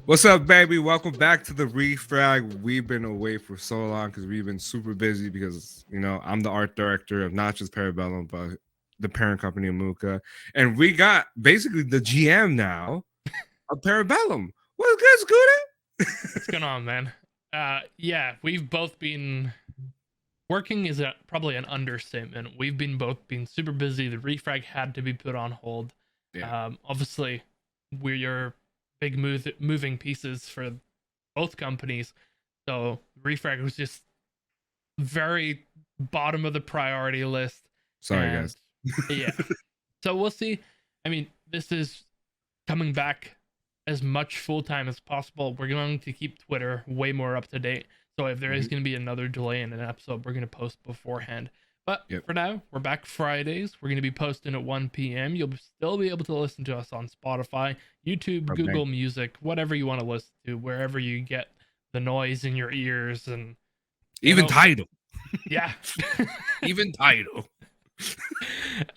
What's up, baby? Welcome back to the ReFrag. We've been away for so long because we've been super busy because, I'm the art director of not just Parabellum, but the parent company of Muka. And we got basically the GM now of Parabellum. What's good, What's Scooter? going on, man? Yeah, we've both been working is probably an understatement. We've been both been super busy. The refrag had to be put on hold. Yeah. Obviously, we're your big moving pieces for both companies, so refrag was just very bottom of the priority list. Sorry, And guys. yeah, so we'll see. I mean, this is coming back as much full time as possible. We're going to keep Twitter way more up to date. So if there is Mhm. going to be another delay in an episode, we're going to post beforehand. But Yep. for now, we're back Fridays. We're going to be posting at 1 p.m. You'll still be able to listen to us on Spotify, YouTube, Okay. Google Music, whatever you want to listen to, wherever you get the noise in your ears. And, Even title. yeah. Even title.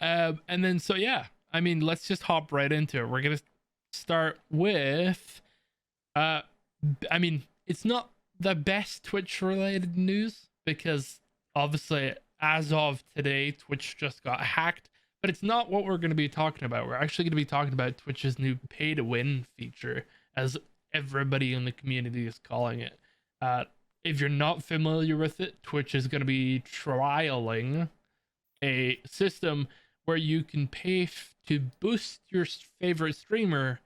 And then, so yeah, I mean, let's just hop right into it. We're going to start with uh I mean, it's not the best Twitch related news because obviously as of today Twitch just got hacked, but it's not what we're going to be talking about. We're actually going to be talking about Twitch's new pay to win feature, as everybody in the community is calling it. If you're not familiar with it, Twitch is going to be trialing a system where you can pay to boost your favorite streamer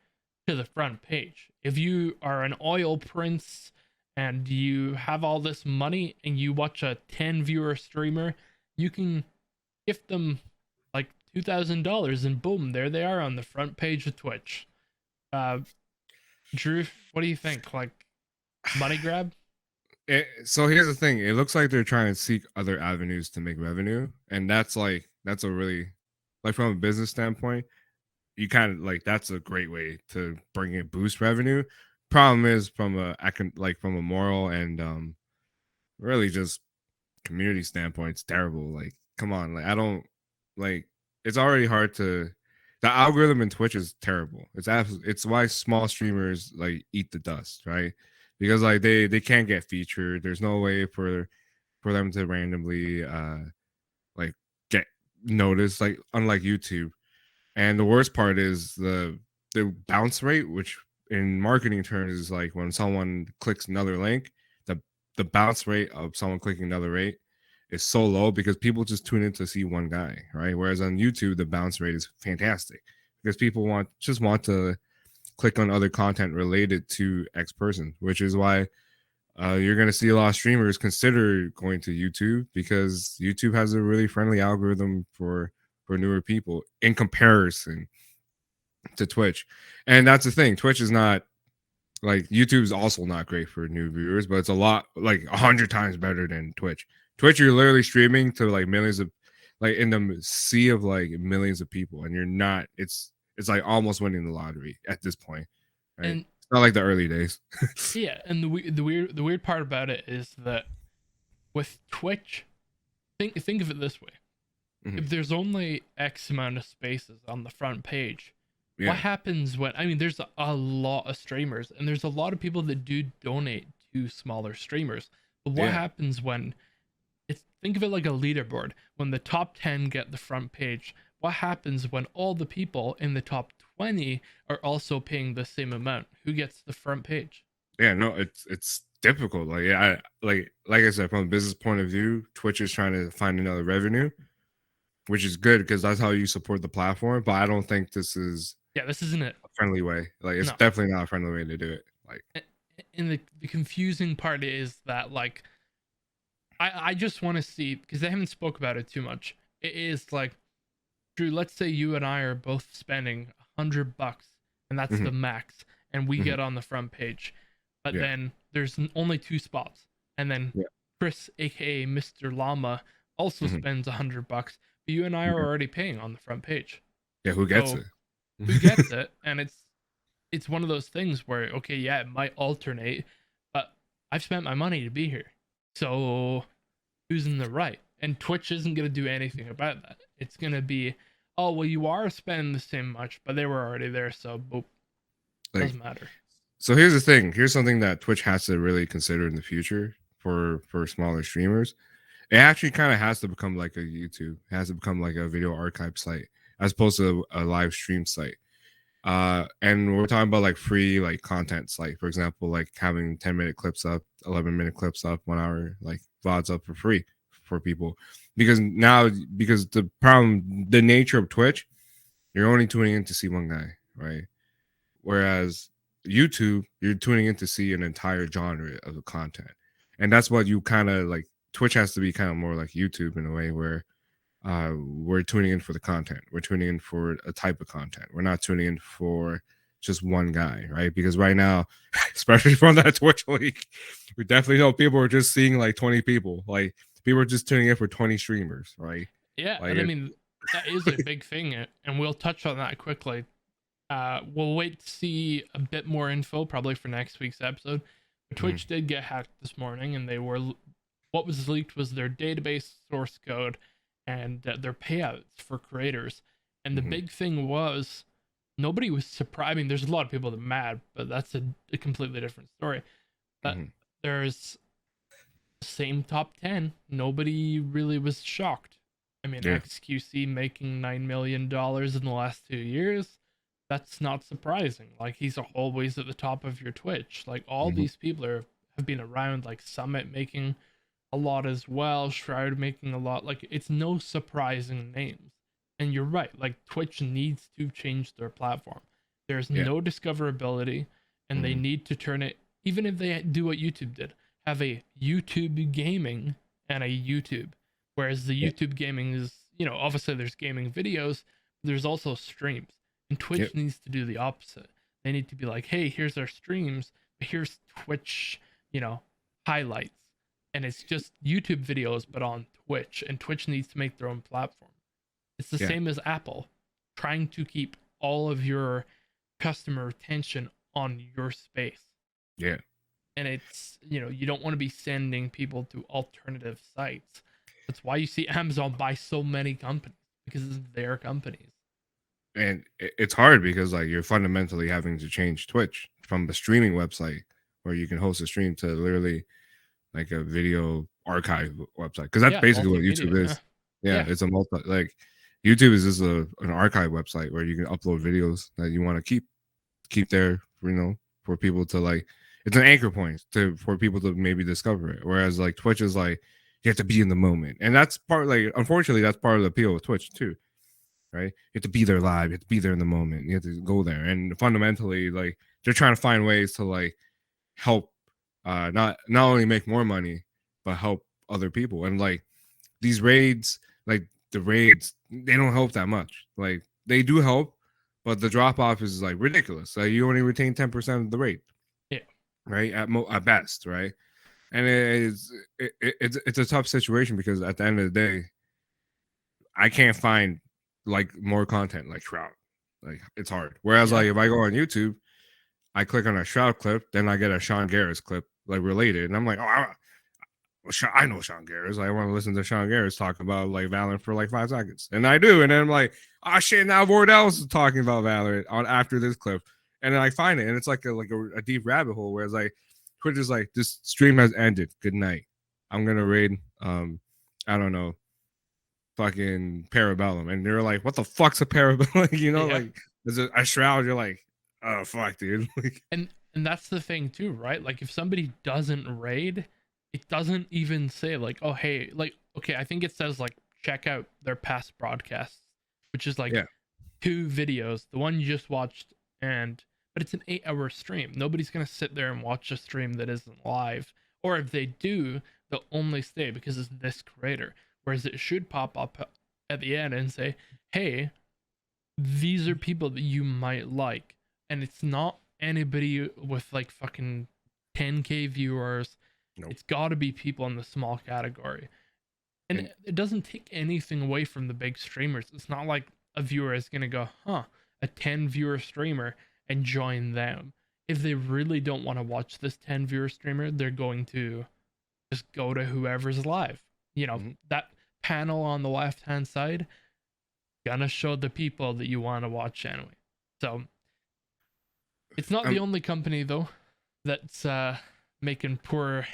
to the front page. If you are an oil prince and you have all this money and you watch a 10 viewer streamer, you can gift them like $2,000 and boom, there they are on the front page of Twitch. Uh, Drew, what do you think? Like, money grab? So here's the thing. It looks like they're trying to seek other avenues to make revenue, and that's a really, like, from a business standpoint, you kind of like that's a great way to bring in boost revenue. Problem is from from a moral and really just community standpoint, it's terrible. Like, come on, like I don't like it's already hard to the algorithm in Twitch is terrible. It's why small streamers like eat the dust, right? Because like they can't get featured. There's no way for them to randomly like get noticed, like unlike YouTube. And the worst part is the bounce rate, which in marketing terms is like when someone clicks another link, the the bounce rate of someone clicking another rate is so low because people just tune in to see one guy, right? Whereas on YouTube, the bounce rate is fantastic because people want to click on other content related to X person, which is why you're going to see a lot of streamers consider going to YouTube because YouTube has a really friendly algorithm for newer people in comparison to Twitch. And that's the thing. Twitch is not like YouTube's also not great for new viewers, but it's a lot like 100 times better than Twitch. Twitch, you're literally streaming to like millions of like in the sea of like millions of people, and you're not. It's like almost winning the lottery at this point, right? And It's not like the early days. yeah, and the weird part about it is that with Twitch, think of it this way. Mhm. If there's only X amount of spaces on the front page, what Yeah, happens when, I mean, there's a lot of streamers and there's a lot of people that do donate to smaller streamers. But what yeah. happens when think of it like a leaderboard. When the top 10 get the front page, what happens when all the people in the top 20 are also paying the same amount? Who gets the front page? Yeah, no, it's difficult. Like, yeah, like I said, from a business point of view, Twitch is trying to find another revenue, which is good because that's how you support the platform. But I don't think this is Yeah, this isn't it. a friendly way. Like, it's No. definitely not a friendly way to do it. Like, And the confusing part is that, like, I just want to see, because they haven't spoke about it too much. It is like, Drew, let's say you and I are both spending $100 and that's mm-hmm, the max, and we mm-hmm, get on the front page, but yeah, then there's only two spots, and then yeah, Chris, aka Mr. Llama, also mm-hmm, spends $100, but you and I are mm-hmm. already paying on the front page. Yeah. Who gets So it? who gets it? And it's one of those things where, okay, yeah, it might alternate, but I've spent my money to be here. So who's in the right? And Twitch isn't going to do anything about that. It's going to be, oh, well, you are spending the same much, but they were already there, so boop, Like, doesn't matter. So here's the thing. Here's something that Twitch has to really consider in the future for smaller streamers. It actually kind of has to become like a YouTube. It has to become like a video archive site as opposed to a live stream site. And we're talking about like free like contents, like for example, like having 10-minute clips up, 11-minute clips up, 1 hour like VODs up for free for people. Because the problem, the nature of Twitch, you're only tuning in to see one guy, right? Whereas YouTube, you're tuning in to see an entire genre of the content. And that's what you kind of like. Twitch has to be kind of more like YouTube in a way where we're tuning in for the content. We're tuning in for a type of content. We're not tuning in for just one guy, right? Because right now, especially from that Twitch leak, we definitely know people are just seeing like 20 people. Like people are just tuning in for 20 streamers, right? Yeah, Like and I mean that is a big thing, and we'll touch on that quickly. We'll wait to see a bit more info probably for next week's episode. But Twitch did get hacked this morning, and what was leaked was their database source code and their payouts for creators. And the big thing was nobody was surprised. I mean, there's a lot of people that are mad, but that's a completely different story. But there's the same top 10. Nobody really was shocked. I mean, Yeah. XQC making $9 million in the last 2 years. That's not surprising. Like, he's always at the top of your Twitch. Like, all these people have been around, like Summit making a lot as well, Shroud making a lot. Like, it's no surprising names. And you're right, like Twitch needs to change their platform. There's no discoverability, and they need to turn it, even if they do what YouTube did, have a YouTube gaming and a YouTube. Whereas the YouTube gaming is, obviously there's gaming videos, there's also streams. And Twitch needs to do the opposite. They need to be like, hey, here's our streams, but here's Twitch, highlights. And it's just YouTube videos, but on Twitch. And Twitch needs to make their own platform. It's the same as Apple, trying to keep all of your customer attention on your space. Yeah. And it's, you don't want to be sending people to alternative sites. That's why you see Amazon buy so many companies, because it's their companies. And it's hard because like you're fundamentally having to change Twitch from the streaming website where you can host a stream to literally like a video archive website, because that's basically what YouTube is. Yeah, it's a like YouTube is just an archive website where you can upload videos that you want to keep there, for people to like. It's an anchor point for people to maybe discover it. Whereas like Twitch is like you have to be in the moment, and that's unfortunately that's part of the appeal of Twitch too. Right? You have to be there live. You have to be there in the moment. You have to go there. And fundamentally, like they're trying to find ways to like help, not only make more money, but help other people. And like these raids, like the raids, they don't help that much. Like they do help, but the drop off is like ridiculous. Like you only retain 10% of the raid. Yeah. Right. At best. Right. And it's a tough situation because at the end of the day, I can't find like more content like Shroud. Like it's hard. Whereas like if I go on YouTube, I click on a Shroud clip, then I get a Sean Garris clip like related, and I'm like, I know Sean Garris. I want to listen to Sean Garris talk about like Valorant for like 5 seconds, and I do, and then I'm like, oh shit, now Bordel's is talking about Valorant after this clip, and then I find it, and it's like a deep rabbit hole. Whereas like Twitch is like, this stream has ended. Good night. I'm gonna raid. I don't know, fucking Parabellum, and they're like, what the fuck's a Parabellum? Like there's a Shroud. You're like, oh fuck, dude. and that's the thing too, right? Like if somebody doesn't raid, it doesn't even say like, oh hey, like okay, I think it says like check out their past broadcasts, which is like 2 videos, the one you just watched, but it's an 8-hour stream. Nobody's gonna sit there and watch a stream that isn't live, or if they do, they'll only stay because it's this creator. Whereas it should pop up at the end and say, hey, these are people that you might like. And it's not anybody with like fucking 10K viewers. Nope. It's got to be people in the small category. And it doesn't take anything away from the big streamers. It's not like a viewer is going to go, a 10 viewer streamer and join them. If they really don't want to watch this 10 viewer streamer, they're going to just go to whoever's live. That panel on the left hand side gonna show the people that you want to watch anyway. So It's not the only company though that's making poor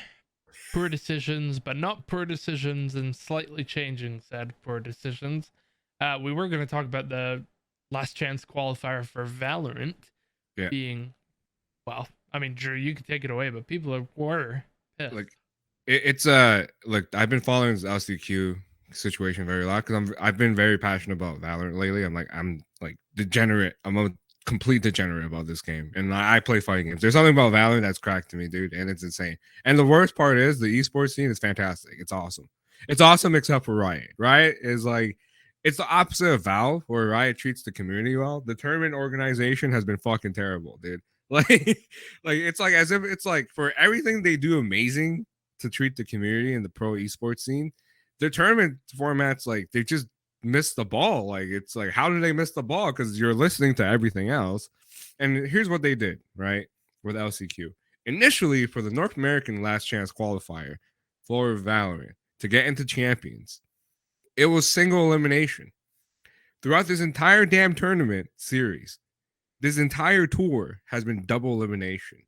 decisions, but not poor decisions and slightly changing said poor decisions. We were going to talk about the last chance qualifier for Valorant Yeah. being, well, I mean, Drew, you can take it away, but people were pissed. Like it's like I've been following this LCQ situation very a lot because I've been very passionate about Valorant lately. I'm like degenerate. I'm a complete degenerate about this game, and I play fighting games. There's something about Valorant that's cracked to me, dude, and it's insane. And the worst part is the esports scene is fantastic. It's awesome. It's awesome except for Riot. Riot is like it's the opposite of Valve, where Riot treats the community well. The tournament organization has been fucking terrible, dude. Like, like it's like as if it's like for everything they do amazing to treat the community and the pro esports scene, their tournament formats like they just missed the ball. Like it's like how did they miss the ball? Because you're listening to everything else. And here's what they did, right? With LCQ. Initially, for the North American last chance qualifier for Valorant to get into champions, it was single elimination. Throughout this entire damn tournament series, this entire tour has been double elimination.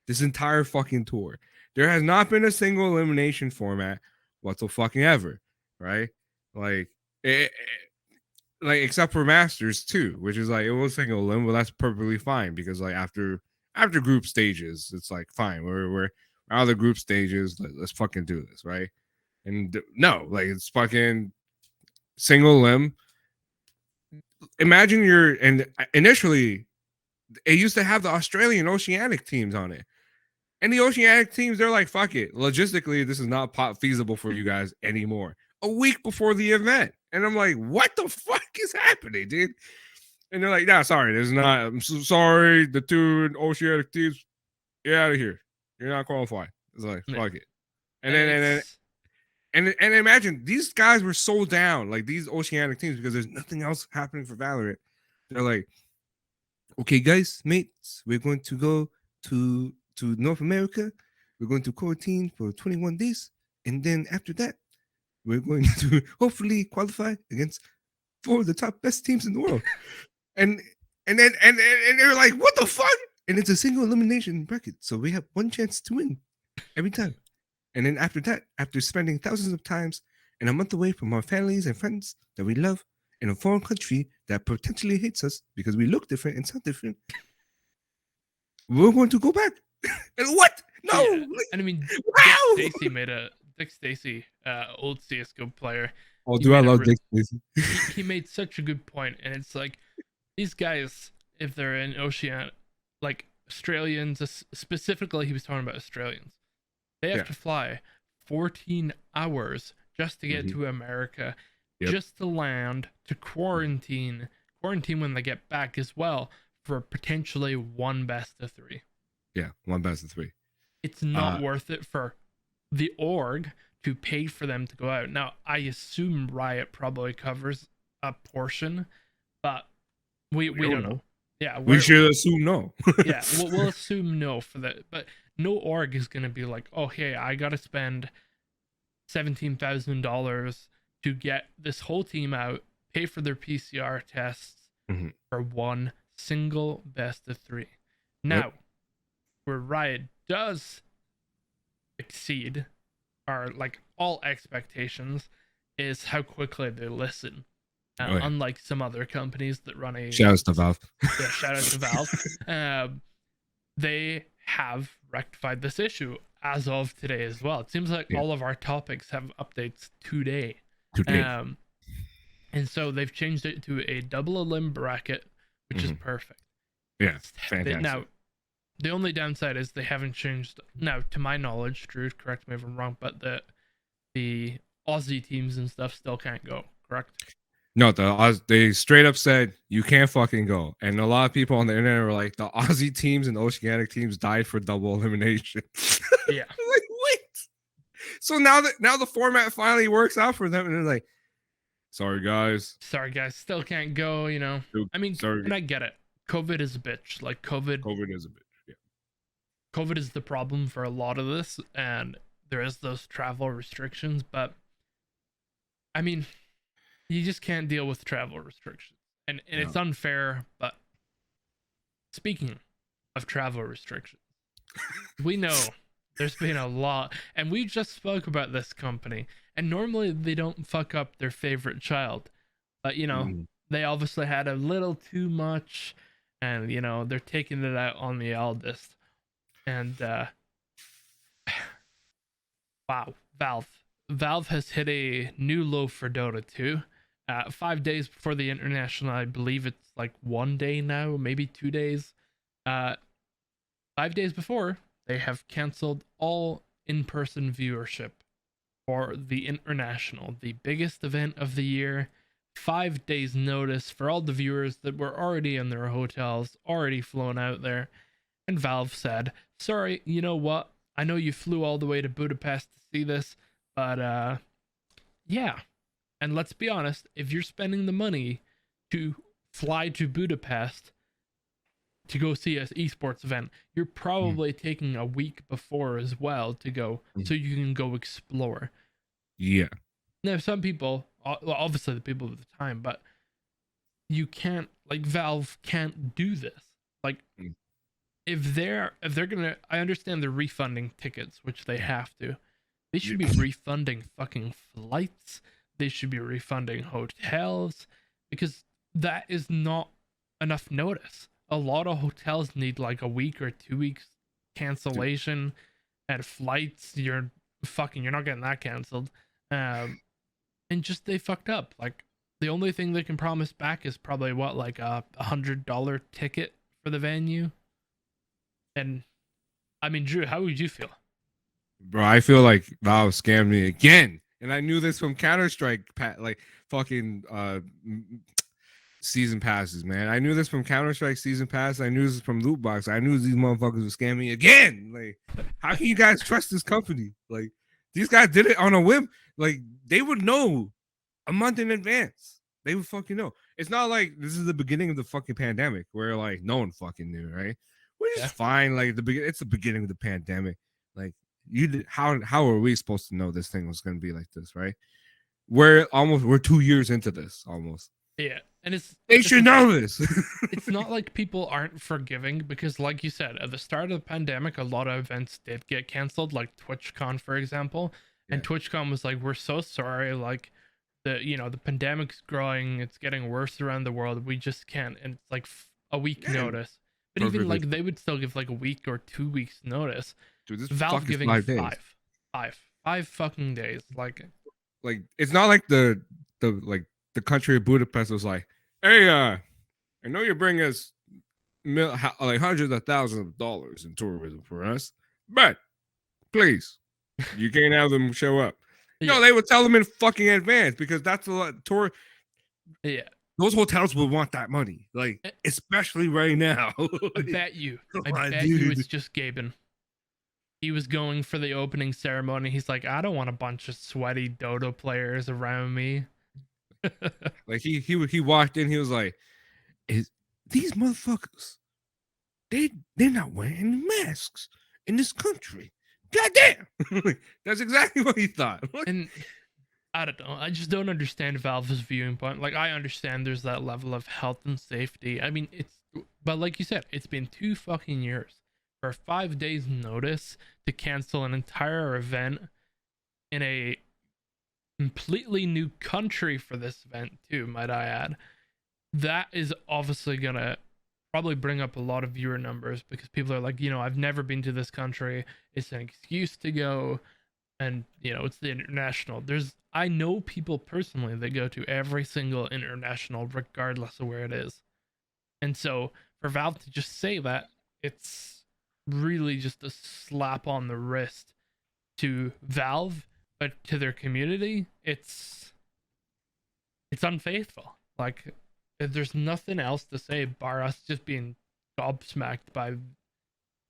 This entire fucking tour. There has not been a single elimination format whatsoever, right? Like, like except for Masters too, which is like it was single elim, but that's perfectly fine because like after group stages, it's like fine. We're out of the group stages. Let's fucking do this, right? And no, like it's fucking single elim. Imagine you're and initially it used to have the Australian Oceanic teams on it. And the Oceanic teams, they're like, fuck it. Logistically, this is not feasible for you guys anymore. A week before the event. And I'm like, what the fuck is happening, dude? And they're like, nah, sorry, there's not. I'm so sorry. The two Oceanic teams, get out of here. You're not qualified. It's like, fuck it. And imagine these guys were so down, like these Oceanic teams, because there's nothing else happening for Valorant. They're like, okay, guys, mates, we're going to go to North America. We're going to quarantine for 21 days. And then after that, we're going to hopefully qualify against 4 of the top best teams in the world. and they're like, what the fuck? And it's a single elimination bracket. So we have one chance to win every time. And then after that, after spending thousands of times and a month away from our families and friends that we love in a foreign country that potentially hates us because we look different and sound different, we're going to go back. And what? No. Yeah. And I mean, wow. Dick Stacy, old CSGO player. Oh, do I love Dick Stacy? He made such a good point, and it's like these guys, if they're in Oceania, like Australians, specifically, he was talking about Australians. They have to fly 14 hours just to get to America, just to land, to quarantine when they get back as well for potentially one best of 3. Yeah, one best of 3. It's not worth it for the org to pay for them to go out. Now, I assume Riot probably covers a portion, but we don't know. Yeah, we should assume no. Yeah, we'll assume no for that. But no org is gonna be like, oh, hey, I gotta spend $17,000 to get this whole team out, pay for their PCR tests for one single best of 3. Now, where Riot does exceed our like all expectations is how quickly they listen. Unlike some other companies that run a shout out to Valve. Yeah, shout out to Valve. They have rectified this issue as of today as well. It seems like all of our topics have updates today. And so they've changed it to a double elim bracket, which is perfect. Yeah, fantastic. Now, the only downside is they haven't changed. Now, to my knowledge, Drew, correct me if I'm wrong, but the Aussie teams and stuff still can't go, correct? No, they straight up said you can't fucking go, and a lot of people on the internet were like, the Aussie teams and the Oceanic teams died for double elimination. Yeah, like wait. So now the format finally works out for them, and they're like, sorry guys, still can't go. You know, I mean, and I get it. COVID is a bitch. Like COVID is a bitch. Yeah, COVID is the problem for a lot of this, and there is those travel restrictions, but I mean, you just can't deal with travel restrictions, and it's unfair. But speaking of travel restrictions. We know there's been a lot, and we just spoke about this company, and normally they don't fuck up their favorite child, but they obviously had a little too much, and they're taking it out on the eldest. And wow, Valve has hit a new low for Dota 2. 5 days before the international, I believe it's like 1 day now, maybe 2 days. 5 days before, they have canceled all in-person viewership for the international, the biggest event of the year. 5 days notice for all the viewers that were already in their hotels, already flown out there. And Valve said, sorry, you know what? I know you flew all the way to Budapest to see this, but yeah. And let's be honest, if you're spending the money to fly to Budapest to go see an esports event, you're probably taking a week before as well to go, so you can go explore. Yeah. Now, some people, obviously the people at the time, but you can't, like, Valve can't do this. Like, if they're gonna, I understand they're refunding tickets, which they have to. They should be refunding fucking flights. They should be refunding hotels, because that is not enough notice. A lot of hotels need like a week or 2 weeks cancellation, and flights, you're not getting that canceled. And just, they fucked up. Like, the only thing they can promise back is probably what, like a $100 ticket for the venue. And I mean, Drew, how would you feel? Bro, I feel like Valve scammed me again. And I knew this from Counter-Strike, like fucking season passes, man. I knew this from Counter-Strike season pass. I knew this from Loot Box. I knew these motherfuckers would scam me again. Like, how can you guys trust this company? Like, these guys did it on a whim. Like, they would know a month in advance. They would fucking know. It's not like this is the beginning of the fucking pandemic where like no one fucking knew, right? Which is fine. Like it's the beginning of the pandemic. Like, how are we supposed to know this thing was going to be like this, right? We're 2 years into this almost. Yeah, and they should know this. It's not like people aren't forgiving, because like you said, at the start of the pandemic, a lot of events did get canceled, like TwitchCon, for example. And TwitchCon was like, we're so sorry, like the pandemic's growing, it's getting worse around the world, we just can't. And it's like a week notice. But even like they would still give like a week or 2 weeks notice. Dude, this Valve giving 5 fucking days. Like it's not like the country of Budapest was like, hey, I know you bring us like hundreds of thousands of dollars in tourism for us, but please, you can't have them show up. No, they would tell them in fucking advance, because that's a lot tour. Yeah. Those hotels would want that money, like, especially right now. I bet you it's just Gaben. He was going for the opening ceremony. He's like, I don't want a bunch of sweaty Dota players around me. Like he walked in, he was like, these motherfuckers, they're not wearing masks in this country. Goddamn. That's exactly what he thought. And I don't know. I just don't understand Valve's viewing point. Like, I understand there's that level of health and safety. I mean, but like you said, it's been 2 fucking years for 5 days notice to cancel an entire event in a completely new country for this event too, might I add. That is obviously gonna probably bring up a lot of viewer numbers, because people are like, I've never been to this country. It's an excuse to go. And it's the international. I know people personally that go to every single international, regardless of where it is. And so for Valve to just say that, it's really just a slap on the wrist to Valve, but to their community, it's unfaithful. Like, there's nothing else to say bar us just being gobsmacked by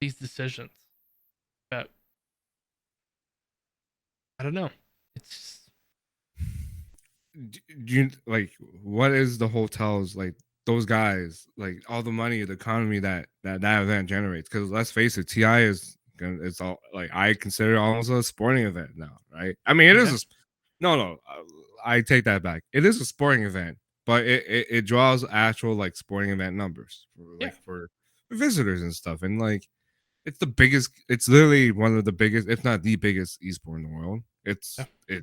these decisions. But I don't know. It's do you like, what is the hotels, like, those guys, like, all the money, the economy that event generates? Because let's face it, TI it's all, like, I consider it almost a sporting event now, right? I mean, it is no, I take that back. It is a sporting event, but it draws actual, like, sporting event numbers for visitors and stuff. And like, it's the biggest. It's literally one of the biggest, if not the biggest, esport in the world. Yeah.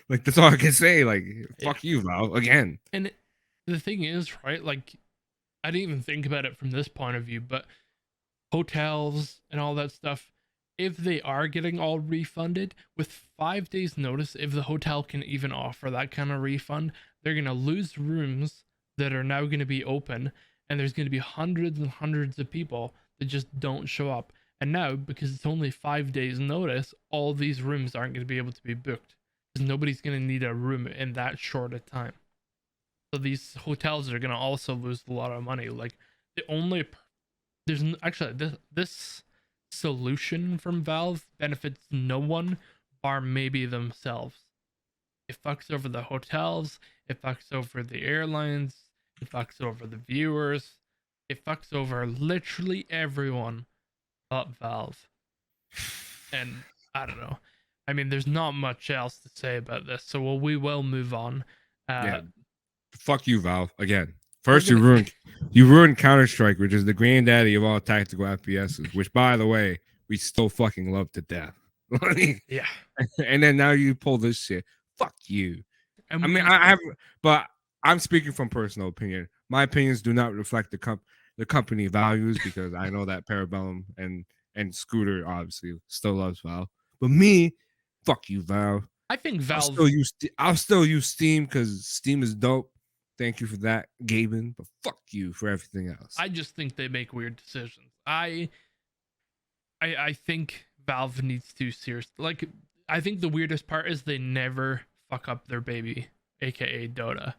Like that's all I can say. Like, Yeah. fuck you, Valve, again. And the thing is, right? Like, I didn't even think about it from this point of view, but hotels and all that stuff, if they are getting all refunded with 5 days notice, if the hotel can even offer that kind of refund, they're going to lose rooms that are now going to be open, and there's going to be hundreds and hundreds of people that just don't show up. And now, because it's only 5 days notice, all these rooms aren't going to be able to be booked because nobody's going to need a room in that short a time. So these hotels are going to also lose a lot of money. Like, the only actually this solution from Valve benefits no one bar maybe themselves. It fucks over the hotels, it fucks over the airlines, it fucks over the viewers, it fucks over literally everyone but Valve. And I don't know. I mean, there's not much else to say about this, so we will move on. Yeah, fuck you, Valve, again. We're First, you gonna- ruined Counter-Strike, which is the granddaddy of all tactical FPSs, which, by the way, we still fucking love to death. yeah. And then now you pull this shit. Fuck you. And I mean, I have, but I'm speaking from personal opinion. My opinions do not reflect the company values, because I know that Parabellum and Scooter obviously still loves Valve. But me, fuck you, Valve. I think Valve. I'll still use Steam because Steam is dope. Thank you for that, Gaben. But fuck you for everything else. I just think they make weird decisions. I think Valve needs to seriously, like, I think the weirdest part is they never fuck up their baby, aka Dota.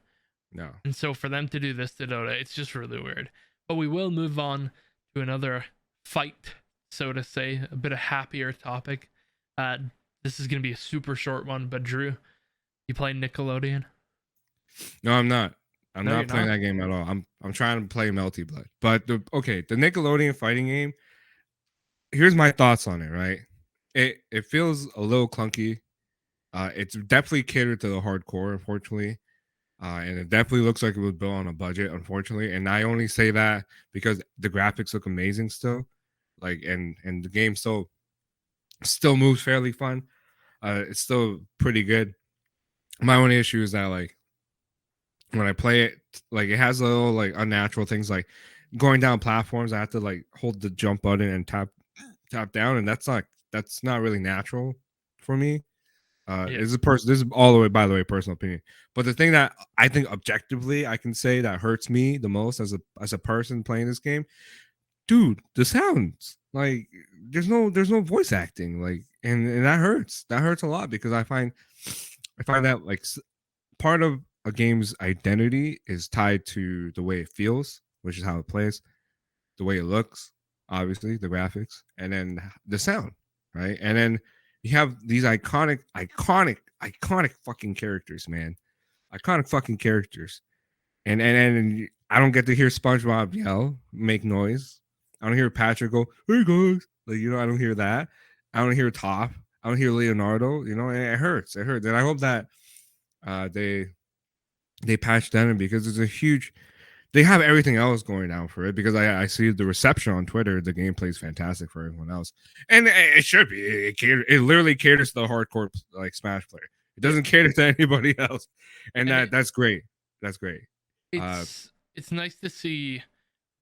No. And so for them to do this to Dota, it's just really weird. But we will move on to another fight, so to say, a bit of happier topic. This is gonna be a super short one, but Drew, you play Nickelodeon? No, I'm not. I'm No, not playing that game at all. I'm trying to play Melty Blood. But the Nickelodeon fighting game, here's my thoughts on it, right? It feels a little clunky. It's definitely catered to the hardcore, unfortunately. And it definitely looks like it was built on a budget, unfortunately. And I only say that because the graphics look amazing still. Like, and the game still moves fairly fun. It's still pretty good. My only issue is that, like, when I play it, like, it has little like unnatural things, like going down platforms. I have to like hold the jump button and tap down, and that's not really natural for me. This is all the way, by the way, personal opinion. But the thing that I think objectively I can say that hurts me the most as a person playing this game, dude, the sounds. Like, there's no voice acting, like, and that hurts. That hurts a lot, because I find that, like, part of a game's identity is tied to the way it feels, which is how it plays, the way it looks, obviously, the graphics, and then the sound, right? And then you have these iconic fucking characters, man. Iconic fucking characters. And I don't get to hear SpongeBob yell, make noise. I don't hear Patrick go, "Hey guys." Like, I don't hear that. I don't hear Top. I don't hear Leonardo, and it hurts. It hurts. And I hope that they patch that in, because it's a huge, they have everything else going down for it, because I see the reception on Twitter. The gameplay is fantastic for everyone else, and it should be. It literally caters to the hardcore, like, Smash player. It doesn't cater to anybody else, and that's great. That's great. It's nice to see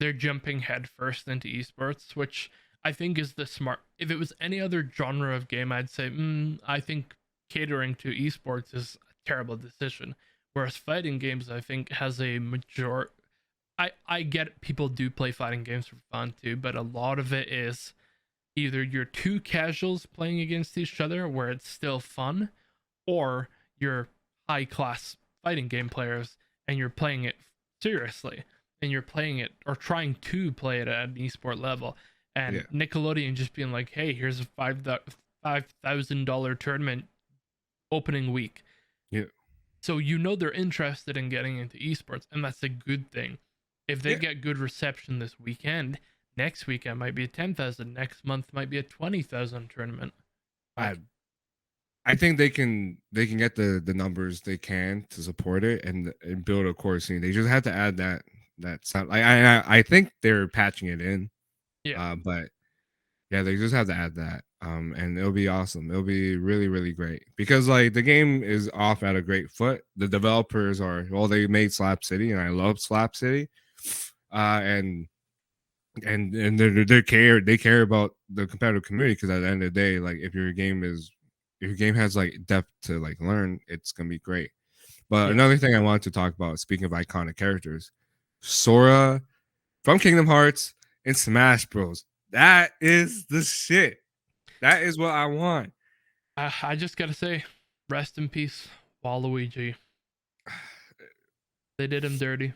they're jumping headfirst into esports, which I think is the smart. If it was any other genre of game, I'd say, I think catering to esports is a terrible decision. Whereas fighting games, I think, has a major. I get people do play fighting games for fun too, but a lot of it is either you're two casuals playing against each other where it's still fun, or you're high class fighting game players and you're playing it seriously, and you're playing it or trying to play it at an esport level. And Nickelodeon just being like, hey, here's a $5,000 tournament opening week. Yeah. So they're interested in getting into esports, and that's a good thing. If they get good reception this weekend, next weekend might be a 10,000. Next month might be a 20,000 tournament. I think they can get the numbers they can to support it and build a core scene. They just have to add that sound. I think they're patching it in. Yeah. But yeah, they just have to add that. And it'll be awesome. It'll be really, really great because like the game is off at a great foot. The developers are well, they made Slap City, and I love Slap City. And they care about the competitive community because at the end of the day, like if your game has like depth to like learn, it's gonna be great. But Yeah. another thing I wanted to talk about, speaking of iconic characters, Sora from Kingdom Hearts and Smash Bros. That is the shit. That is what I want. I just gotta say, rest in peace, Waluigi. They did him dirty.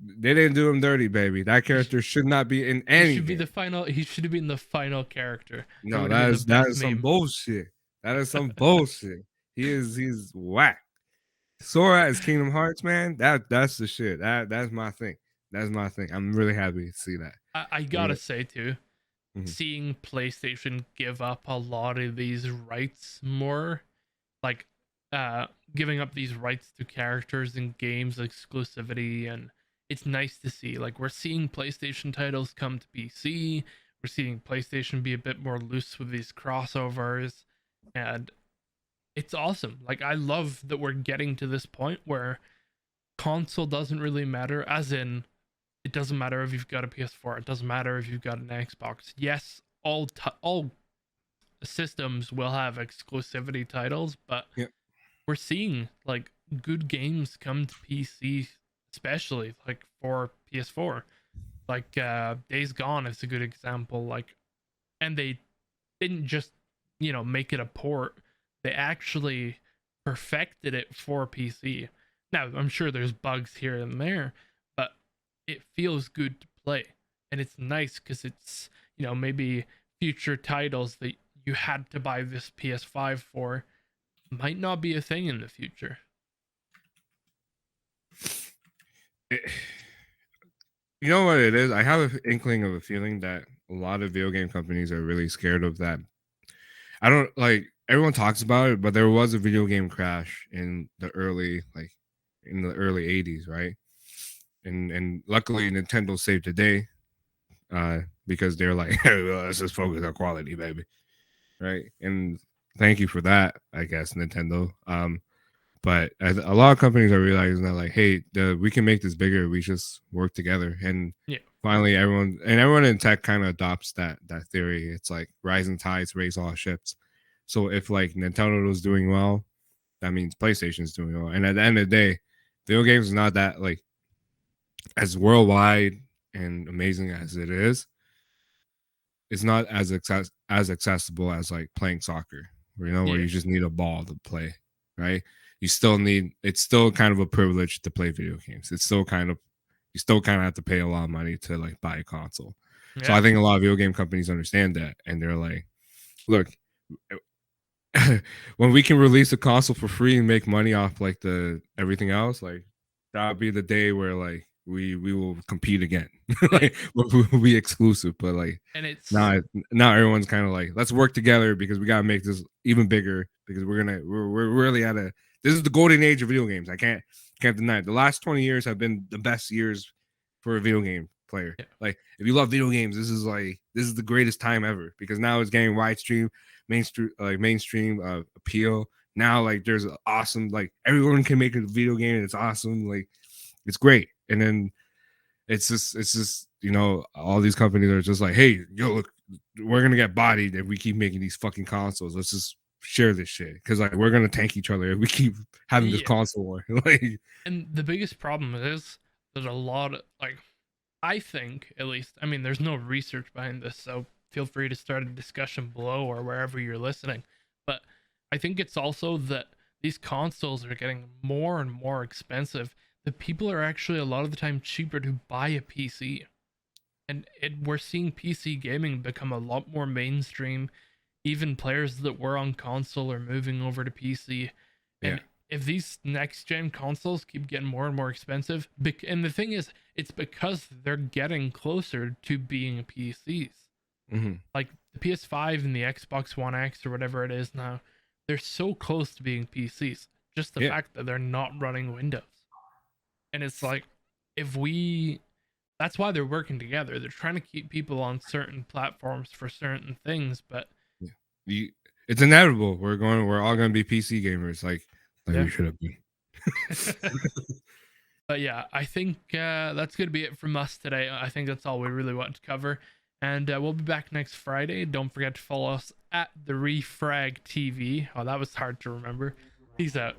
They didn't do him dirty, baby. That character should not be in He any should be game. the final. He should have been the final character. It No, would have been the that best is some meme. bullshit. That is some bullshit. He's whack. Sora as Kingdom Hearts, man. That's the shit. That's my thing. That's my thing. I'm really happy to see that. I gotta say too, seeing PlayStation give up a lot of these rights more, like giving up these rights to characters in games exclusivity, and it's nice to see. Like we're seeing PlayStation titles come to PC. We're seeing PlayStation be a bit more loose with these crossovers, and it's awesome. Like I love that we're getting to this point where console doesn't really matter, as in it doesn't matter if you've got a PS4, it doesn't matter if you've got an Xbox. Yes, all systems will have exclusivity titles, but Yep. we're seeing like good games come to PC, especially like for PS4. Like Days Gone is a good example. Like, and they didn't just make it a port, they actually perfected it for PC. Now I'm sure there's bugs here and there, but it feels good to play, and it's nice because it's maybe future titles that you had to buy this PS5 for might not be a thing in the future. You know what it is? I have an inkling of a feeling that a lot of video game companies are really scared of that. I don't like everyone talks about it, but there was a video game crash in the early 80s, right? And luckily Nintendo saved the day because they're like, hey, well, let's just focus on quality, baby. Right. And thank you for that, I guess, Nintendo. But as a lot of companies are realizing that, like, hey, we can make this bigger. We just work together, and Yeah. finally, everyone in tech kind of adopts that theory. It's like rising tides raise all ships. So if like Nintendo is doing well, that means PlayStation's doing well. And at the end of the day, video games is not that like as worldwide and amazing as it is. It's not as accessible as like playing soccer, where Yeah. you just need a ball to play, right? It's still kind of a privilege to play video games. You still kind of have to pay a lot of money to like buy a console. So Yeah. I think a lot of video game companies understand that, and they're like, look, when we can release a console for free and make money off like the everything else, like that'll be the day where like we will compete again. Like we'll be exclusive, but like And it's now everyone's kind of like, let's work together because we gotta make this even bigger because we're really at a this is the golden age of video games. I can't deny it. The last 20 years have been the best years for a video game player. yeah. Like if you love video games, this is the greatest time ever because now it's getting mainstream appeal. Now like there's an awesome, like everyone can make a video game and it's awesome, like it's great. And then it's just all these companies are just like, hey, yo, look, we're gonna get bodied if we keep making these fucking consoles. Let's just share this shit because like we're gonna tank each other if we keep having this console war. Like, and the biggest problem is there's a lot of like, I think at least, I mean, there's no research behind this, so feel free to start a discussion below or wherever you're listening. But I think it's also that these consoles are getting more and more expensive. The people are actually a lot of the time cheaper to buy a PC. And we're seeing PC gaming become a lot more mainstream. Even players that were on console are moving over to PC. And if these next gen consoles keep getting more and more expensive, and the thing is, it's because they're getting closer to being PCs. Like the PS5 and the Xbox One X or whatever it is now, they're so close to being PCs. Just the fact that they're not running Windows. And it's like, if we, that's why they're working together. They're trying to keep people on certain platforms for certain things, but yeah. It's inevitable. We're all going to be PC gamers, like yeah. we should have been. But yeah, I think that's going to be it from us today. I think that's all we really want to cover. And we'll be back next Friday. Don't forget to follow us at the ReFrag TV. Oh, that was hard to remember. Peace out.